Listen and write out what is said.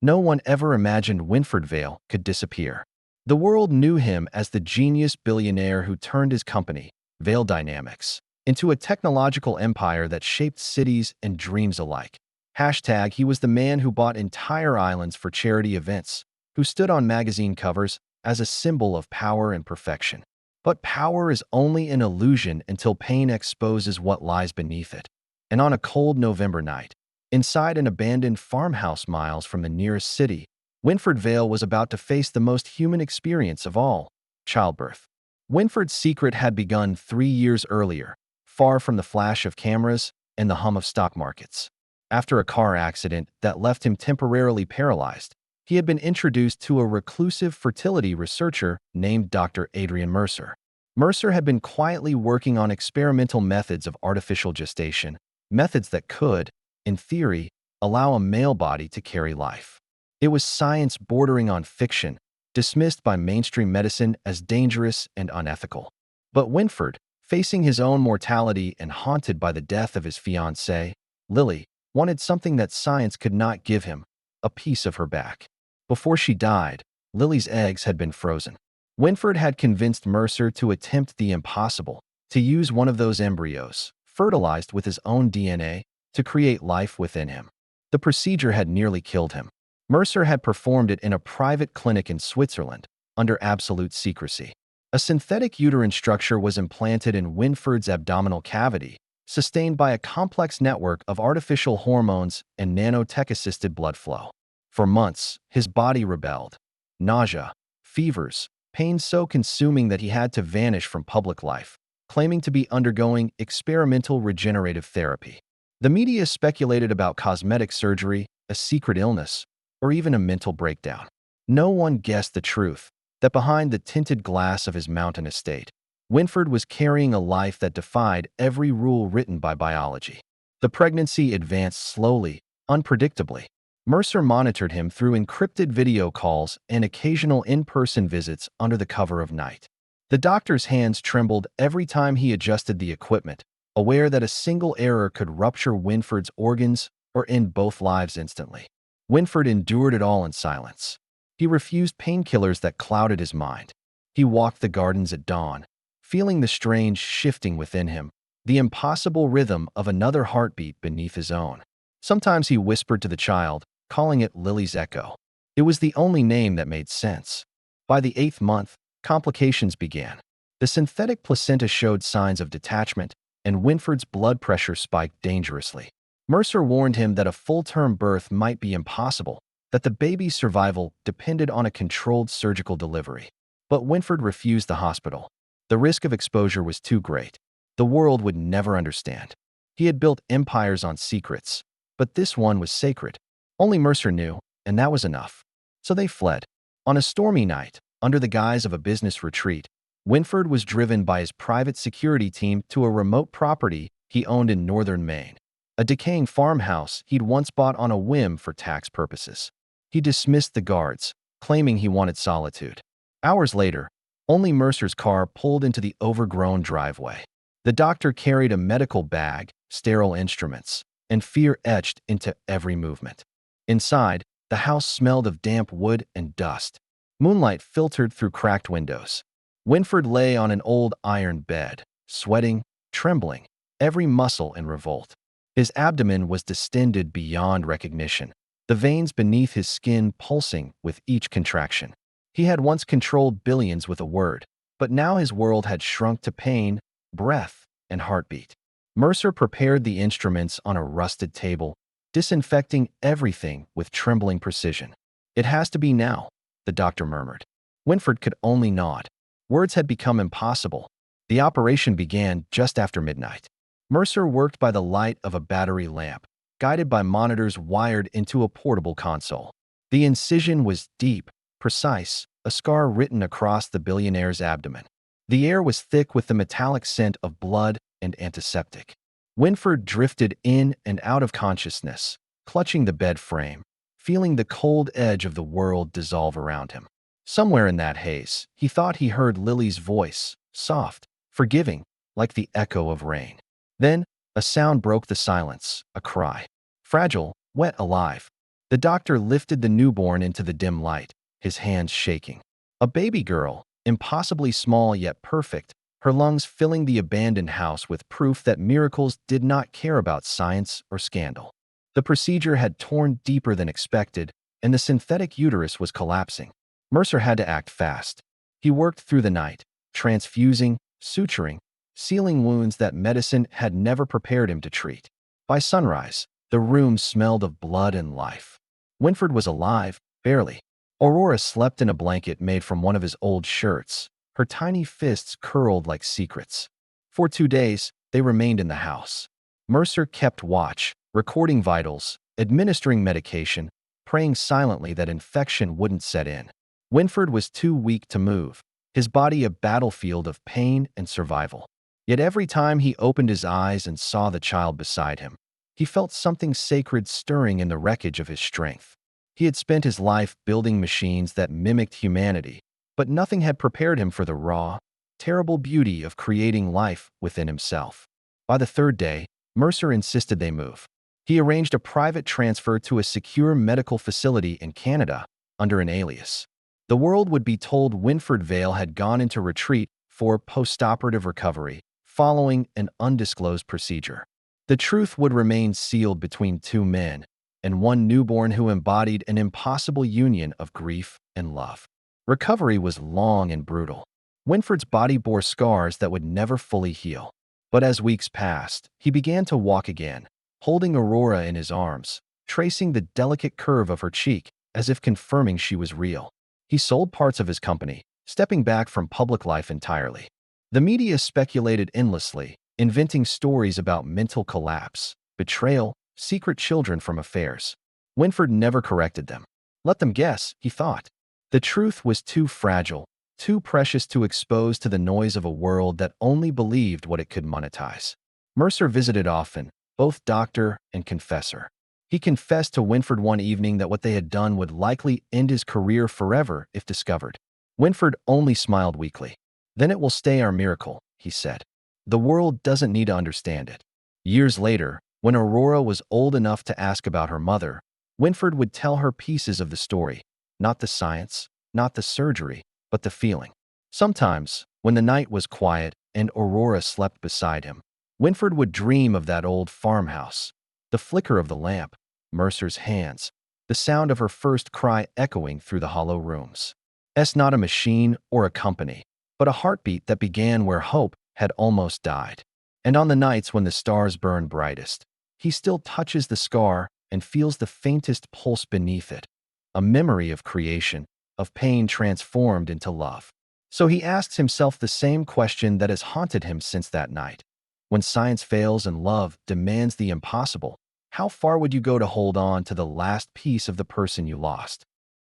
No one ever imagined Winfred Vale could disappear. The world knew him as the genius billionaire who turned his company, Vale Dynamics, into a technological empire that shaped cities and dreams alike. Hashtag, he was the man who bought entire islands for charity events, who stood on magazine covers as a symbol of power and perfection. But power is only an illusion until pain exposes what lies beneath it. And on a cold November night, inside an abandoned farmhouse miles from the nearest city, Winfred Vale was about to face the most human experience of all, childbirth. Winfred's secret had begun 3 years earlier, far from the flash of cameras and the hum of stock markets. After a car accident that left him temporarily paralyzed, he had been introduced to a reclusive fertility researcher named Dr. Adrian Mercer. Mercer had been quietly working on experimental methods of artificial gestation, methods that could, in theory, allow a male body to carry life. It was science bordering on fiction, dismissed by mainstream medicine as dangerous and unethical. But Winfred, facing his own mortality and haunted by the death of his fiancée, Lily, wanted something that science could not give him: a piece of her back. Before she died, Lily's eggs had been frozen. Winfred had convinced Mercer to attempt the impossible, to use one of those embryos, fertilized with his own DNA, to create life within him. The procedure had nearly killed him. Mercer had performed it in a private clinic in Switzerland, under absolute secrecy. A synthetic uterine structure was implanted in Winfred's abdominal cavity, sustained by a complex network of artificial hormones and nanotech-assisted blood flow. For months, his body rebelled. Nausea, fevers, pain so consuming that he had to vanish from public life, claiming to be undergoing experimental regenerative therapy. The media speculated about cosmetic surgery, a secret illness, or even a mental breakdown. No one guessed the truth, that behind the tinted glass of his mountain estate, Winfred was carrying a life that defied every rule written by biology. The pregnancy advanced slowly, unpredictably. Mercer monitored him through encrypted video calls and occasional in-person visits under the cover of night. The doctor's hands trembled every time he adjusted the equipment, aware that a single error could rupture Winfred's organs or end both lives instantly. Winfred endured it all in silence. He refused painkillers that clouded his mind. He walked the gardens at dawn, feeling the strange shifting within him, the impossible rhythm of another heartbeat beneath his own. Sometimes he whispered to the child, calling it Lily's echo. It was the only name that made sense. By the 8th month, complications began. The synthetic placenta showed signs of detachment, and Winfred's blood pressure spiked dangerously. Mercer warned him that a full-term birth might be impossible, that the baby's survival depended on a controlled surgical delivery. But Winfred refused the hospital. The risk of exposure was too great. The world would never understand. He had built empires on secrets, but this one was sacred. Only Mercer knew, and that was enough. So they fled. On a stormy night, under the guise of a business retreat, Winfred was driven by his private security team to a remote property he owned in northern Maine, a decaying farmhouse he'd once bought on a whim for tax purposes. He dismissed the guards, claiming he wanted solitude. Hours later, only Mercer's car pulled into the overgrown driveway. The doctor carried a medical bag, sterile instruments, and fear etched into every movement. Inside, the house smelled of damp wood and dust. Moonlight filtered through cracked windows. Winfred lay on an old iron bed, sweating, trembling, every muscle in revolt. His abdomen was distended beyond recognition, the veins beneath his skin pulsing with each contraction. He had once controlled billions with a word, but now his world had shrunk to pain, breath, and heartbeat. Mercer prepared the instruments on a rusted table, disinfecting everything with trembling precision. "It has to be now," the doctor murmured. Winfred could only nod. Words had become impossible. The operation began just after midnight. Mercer worked by the light of a battery lamp, guided by monitors wired into a portable console. The incision was deep, precise, a scar written across the billionaire's abdomen. The air was thick with the metallic scent of blood and antiseptic. Winfred drifted in and out of consciousness, clutching the bed frame, feeling the cold edge of the world dissolve around him. Somewhere in that haze, he thought he heard Lily's voice, soft, forgiving, like the echo of rain. Then, a sound broke the silence, a cry. Fragile, wet, alive. The doctor lifted the newborn into the dim light, his hands shaking. A baby girl, impossibly small yet perfect, her lungs filling the abandoned house with proof that miracles did not care about science or scandal. The procedure had torn deeper than expected, and the synthetic uterus was collapsing. Mercer had to act fast. He worked through the night, transfusing, suturing, sealing wounds that medicine had never prepared him to treat. By sunrise, the room smelled of blood and life. Winford was alive, barely. Aurora slept in a blanket made from one of his old shirts, her tiny fists curled like secrets. For 2 days, they remained in the house. Mercer kept watch, recording vitals, administering medication, praying silently that infection wouldn't set in. Winford was too weak to move, his body a battlefield of pain and survival. Yet every time he opened his eyes and saw the child beside him, he felt something sacred stirring in the wreckage of his strength. He had spent his life building machines that mimicked humanity, but nothing had prepared him for the raw, terrible beauty of creating life within himself. By the third day, Mercer insisted they move. He arranged a private transfer to a secure medical facility in Canada under an alias. The world would be told Winford Vale had gone into retreat for postoperative recovery following an undisclosed procedure. The truth would remain sealed between two men and one newborn who embodied an impossible union of grief and love. Recovery was long and brutal. Winford's body bore scars that would never fully heal. But as weeks passed, he began to walk again, holding Aurora in his arms, tracing the delicate curve of her cheek as if confirming she was real. He sold parts of his company, stepping back from public life entirely. The media speculated endlessly, inventing stories about mental collapse, betrayal, secret children from affairs. Winford never corrected them. Let them guess, he thought. The truth was too fragile, too precious to expose to the noise of a world that only believed what it could monetize. Mercer visited often, both doctor and confessor. He confessed to Winford one evening that what they had done would likely end his career forever if discovered. Winford only smiled weakly. "Then it will stay our miracle," he said. "The world doesn't need to understand it." Years later, when Aurora was old enough to ask about her mother, Winford would tell her pieces of the story, not the science, not the surgery, but the feeling. Sometimes, when the night was quiet and Aurora slept beside him, Winford would dream of that old farmhouse, the flicker of the lamp, Mercer's hands, the sound of her first cry echoing through the hollow rooms. It's not a machine or a company, but a heartbeat that began where hope had almost died. And on the nights when the stars burn brightest, he still touches the scar and feels the faintest pulse beneath it, a memory of creation, of pain transformed into love. So he asks himself the same question that has haunted him since that night. When science fails and love demands the impossible, how far would you go to hold on to the last piece of the person you lost?